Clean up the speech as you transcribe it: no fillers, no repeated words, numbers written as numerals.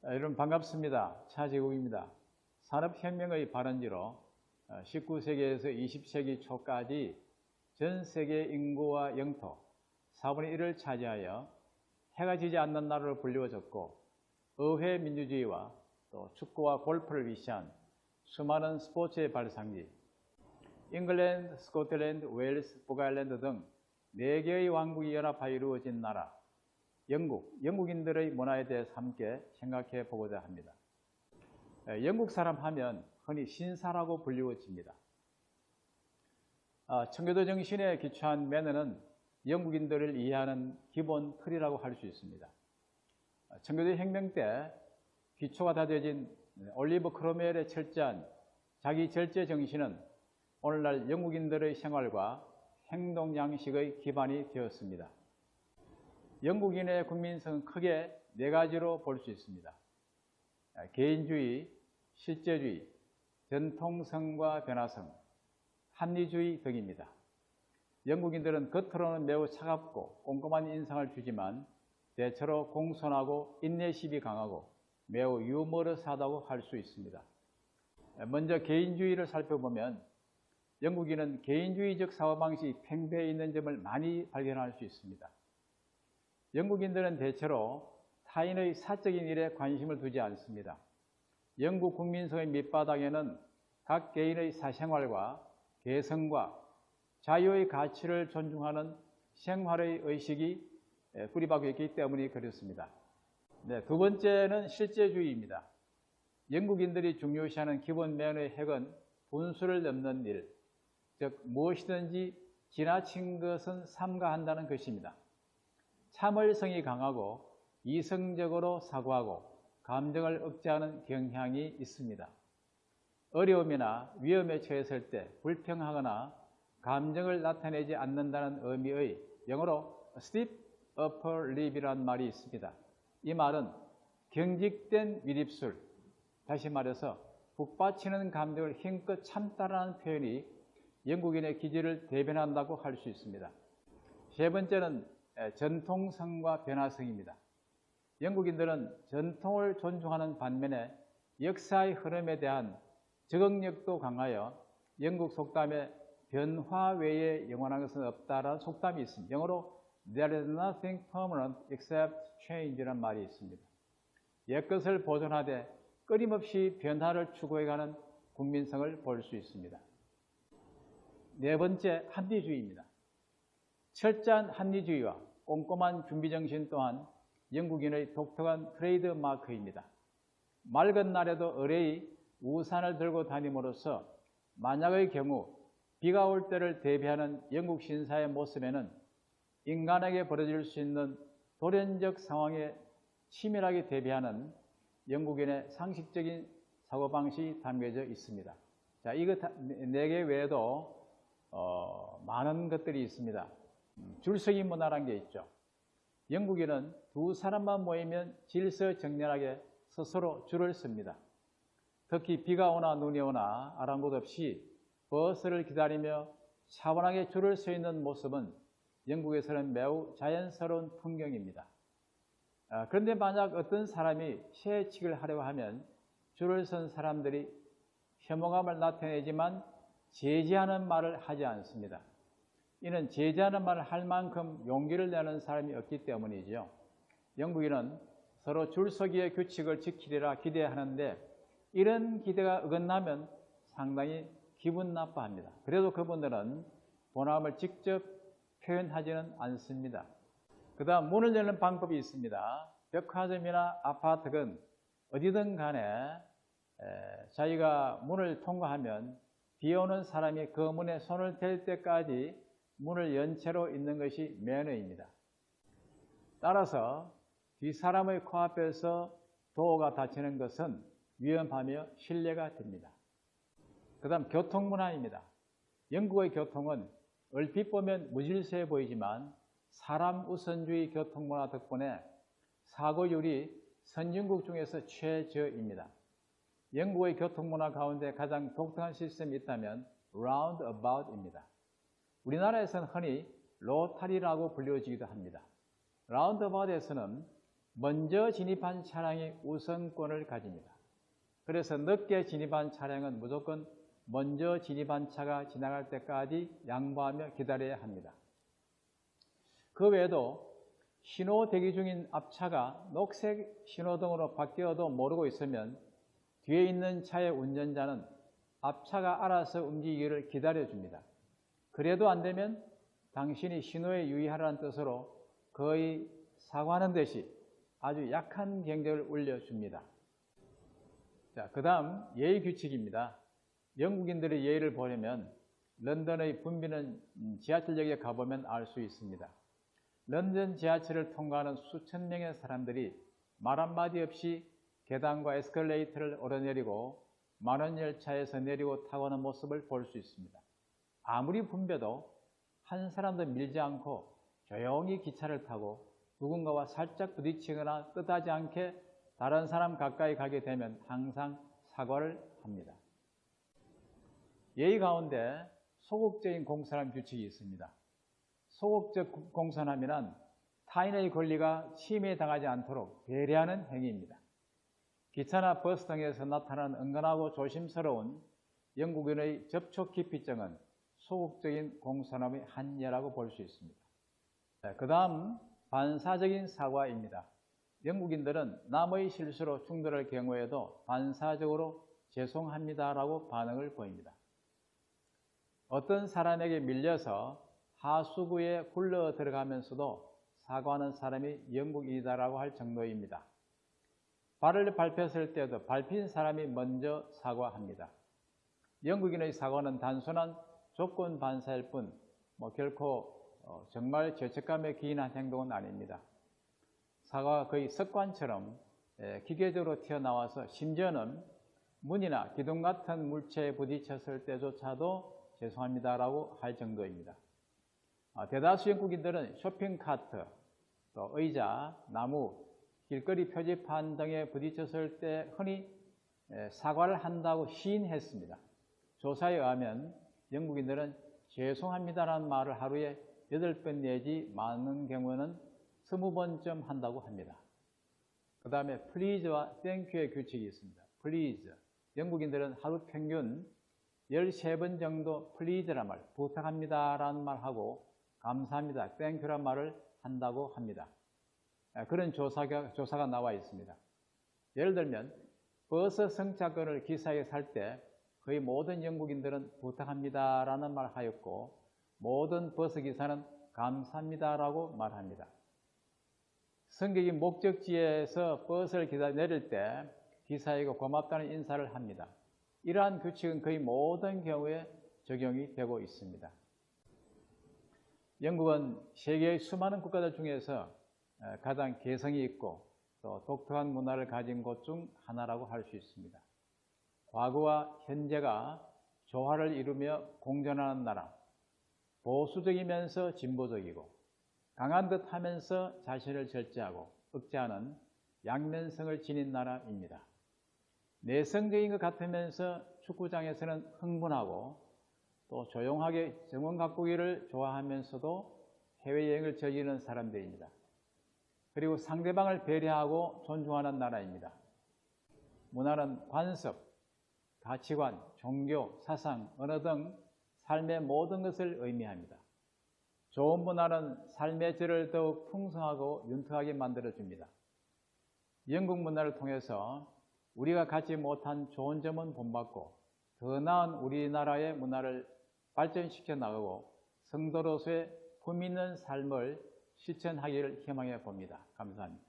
여러분 반갑습니다. 차제국입니다. 산업혁명의 발원지로 19세기에서 20세기 초까지 전 세계 인구와 영토 4분의 1을 차지하여 해가 지지 않는 나라로 불리워졌고, 의회 민주주의와 또 축구와 골프를 위시한 수많은 스포츠의 발상지, 잉글랜드, 스코틀랜드, 웨일스, 북아일랜드 등 4개의 왕국이 연합하여 이루어진 나라, 영국인들의 문화에 대해서 함께 생각해 보고자 합니다. 영국 사람 하면 흔히 신사라고 불리워집니다. 청교도 정신에 기초한 매너는 영국인들을 이해하는 기본 틀이라고 할 수 있습니다. 청교도 혁명 때 기초가 다져진 올리버 크롬웰의 철저한 자기 절제 정신은 오늘날 영국인들의 생활과 행동 양식의 기반이 되었습니다. 영국인의 국민성은 크게 4가지로 볼 수 있습니다. 개인주의, 실제주의, 전통성과 변화성, 합리주의 등입니다. 영국인들은 겉으로는 매우 차갑고 꼼꼼한 인상을 주지만 대체로 공손하고 인내심이 강하고 매우 유머러스하다고 할 수 있습니다. 먼저 개인주의를 살펴보면 영국인은 개인주의적 사고방식이 팽배해 있는 점을 많이 발견할 수 있습니다. 영국인들은 대체로 타인의 사적인 일에 관심을 두지 않습니다. 영국 국민성의 밑바닥에는 각 개인의 사생활과 개성과 자유의 가치를 존중하는 생활의 의식이 뿌리박혀 있기 때문에 그렇습니다. 두 번째는 실제주의입니다. 영국인들이 중요시하는 기본 매너의 핵은 분수를 넘는 일, 즉 무엇이든지 지나친 것은 삼가한다는 것입니다. 참을성이 강하고 이성적으로 사고하고 감정을 억제하는 경향이 있습니다. 어려움이나 위험에 처했을 때 불평하거나 감정을 나타내지 않는다는 의미의 영어로 stiff upper lip이라는 말이 있습니다. 이 말은 경직된 윗입술, 다시 말해서 북받치는 감정을 힘껏 참다라는 표현이 영국인의 기질을 대변한다고 할 수 있습니다. 세 번째는 전통성과 변화성입니다. 영국인들은 전통을 존중하는 반면에 역사의 흐름에 대한 적응력도 강하여 영국 속담에 변화 외에 영원한 것은 없다라는 속담이 있습니다. 영어로 There is nothing permanent except change라는 말이 있습니다. 옛것을 보존하되 끊임없이 변화를 추구해가는 국민성을 볼 수 있습니다. 네 번째, 합리주의입니다. 철저한 합리주의와 꼼꼼한 준비정신 또한 영국인의 독특한 트레이드 마크입니다. 맑은 날에도 의뢰의 우산을 들고 다님으로써 만약의 경우 비가 올 때를 대비하는 영국 신사의 모습에는 인간에게 벌어질 수 있는 돌연적 상황에 치밀하게 대비하는 영국인의 상식적인 사고방식이 담겨져 있습니다. 자, 이것 4개 외에도 많은 것들이 있습니다. 줄서기 문화라는 게 있죠. 영국인은 2사람만 모이면 질서정연하게 스스로 줄을 섭니다. 특히 비가 오나 눈이 오나 아랑곳 없이 버스를 기다리며 차분하게 줄을 서 있는 모습은 영국에서는 매우 자연스러운 풍경입니다. 그런데 만약 어떤 사람이 세칙을 하려고 하면 줄을 선 사람들이 혐오감을 나타내지만 제지하는 말을 하지 않습니다. 이는 제지하는 말을 할 만큼 용기를 내는 사람이 없기 때문이죠. 영국인은 서로 줄서기의 규칙을 지키리라 기대하는데 이런 기대가 어긋나면 상당히 기분 나빠합니다. 그래도 그분들은 본함을 직접 표현하지는 않습니다. 그 다음 문을 여는 방법이 있습니다. 백화점이나 아파트건 어디든 간에 자기가 문을 통과하면 비오는 사람이 그 문에 손을 댈 때까지 문을 연 채로 있는 것이 매너입니다. 따라서 뒷사람의 코앞에서 도어가 닫히는 것은 위험하며 신뢰가 됩니다. 그 다음 교통문화입니다. 영국의 교통은 얼핏 보면 무질서해 보이지만 사람 우선주의 교통문화 덕분에 사고율이 선진국 중에서 최저입니다. 영국의 교통문화 가운데 가장 독특한 시스템이 있다면 roundabout입니다. 우리나라에서는 흔히 로타리라고 불려지기도 합니다. 라운드어바웃에서는 먼저 진입한 차량이 우선권을 가집니다. 그래서 늦게 진입한 차량은 무조건 먼저 진입한 차가 지나갈 때까지 양보하며 기다려야 합니다. 그 외에도 신호 대기 중인 앞차가 녹색 신호등으로 바뀌어도 모르고 있으면 뒤에 있는 차의 운전자는 앞차가 알아서 움직이기를 기다려줍니다. 그래도 안 되면 당신이 신호에 유의하라는 뜻으로 거의 사과하는 듯이 아주 약한 경적을 울려줍니다. 자, 그 다음 예의 규칙입니다. 영국인들의 예의를 보려면 런던의 붐비는 지하철역에 가보면 알 수 있습니다. 런던 지하철을 통과하는 수천 명의 사람들이 말 한마디 없이 계단과 에스컬레이터를 오르내리고 만원 열차에서 내리고 타고 오는 모습을 볼 수 있습니다. 아무리 붐벼도 한 사람도 밀지 않고 조용히 기차를 타고 누군가와 살짝 부딪히거나 뜻하지 않게 다른 사람 가까이 가게 되면 항상 사과를 합니다. 예의 가운데 소극적인 공손함 규칙이 있습니다. 소극적 공손함이란 타인의 권리가 침해당하지 않도록 배려하는 행위입니다. 기차나 버스 등에서 나타나는 은근하고 조심스러운 영국인의 접촉 기피증은 소극적인 공손함의 한 예라고 볼 수 있습니다. 그 다음 반사적인 사과입니다. 영국인들은 남의 실수로 충돌할 경우에도 반사적으로 죄송합니다라고 반응을 보입니다. 어떤 사람에게 밀려서 하수구에 굴러 들어가면서도 사과하는 사람이 영국인이다라고 할 정도입니다. 발을 밟혔을 때도 밟힌 사람이 먼저 사과합니다. 영국인의 사과는 단순한 조건 반사일 뿐 결코 정말 죄책감에 기인한 행동은 아닙니다. 사과가 거의 습관처럼 기계적으로 튀어나와서 심지어는 문이나 기둥 같은 물체에 부딪혔을 때조차도 죄송합니다라고 할 정도입니다. 대다수 영국인들은 쇼핑카트, 또 의자, 나무, 길거리 표지판 등에 부딪혔을 때 흔히 사과를 한다고 시인했습니다. 조사에 의하면 영국인들은 죄송합니다라는 말을 하루에 8번 내지 많은 경우는 20번쯤 한다고 합니다. 그 다음에 please와 thank유의 규칙이 있습니다. please, 영국인들은 하루 평균 13번 정도 please란 말, 부탁합니다라는 말 하고 감사합니다, thank유란 말을 한다고 합니다. 그런 조사가 나와 있습니다. 예를 들면 버스 승차권을 기사에게 살 때 거의 모든 영국인들은 부탁합니다라는 말을 하였고 모든 버스 기사는 감사합니다라고 말합니다. 승객이 목적지에서 버스를 내릴 때 기사에게 고맙다는 인사를 합니다. 이러한 규칙은 거의 모든 경우에 적용이 되고 있습니다. 영국은 세계의 수많은 국가들 중에서 가장 개성이 있고 또 독특한 문화를 가진 곳 중 하나라고 할 수 있습니다. 과거와 현재가 조화를 이루며 공존하는 나라, 보수적이면서 진보적이고 강한 듯 하면서 자신을 절제하고 억제하는 양면성을 지닌 나라입니다. 내성적인 것 같으면서 축구장에서는 흥분하고 또 조용하게 정원 가꾸기를 좋아하면서도 해외여행을 즐기는 사람들입니다. 그리고 상대방을 배려하고 존중하는 나라입니다. 문화는 관습, 가치관, 종교, 사상, 언어 등 삶의 모든 것을 의미합니다. 좋은 문화는 삶의 질을 더욱 풍성하고 윤택하게 만들어줍니다. 영국 문화를 통해서 우리가 갖지 못한 좋은 점은 본받고 더 나은 우리나라의 문화를 발전시켜 나가고 성도로서의 품위 있는 삶을 실천하기를 희망해 봅니다. 감사합니다.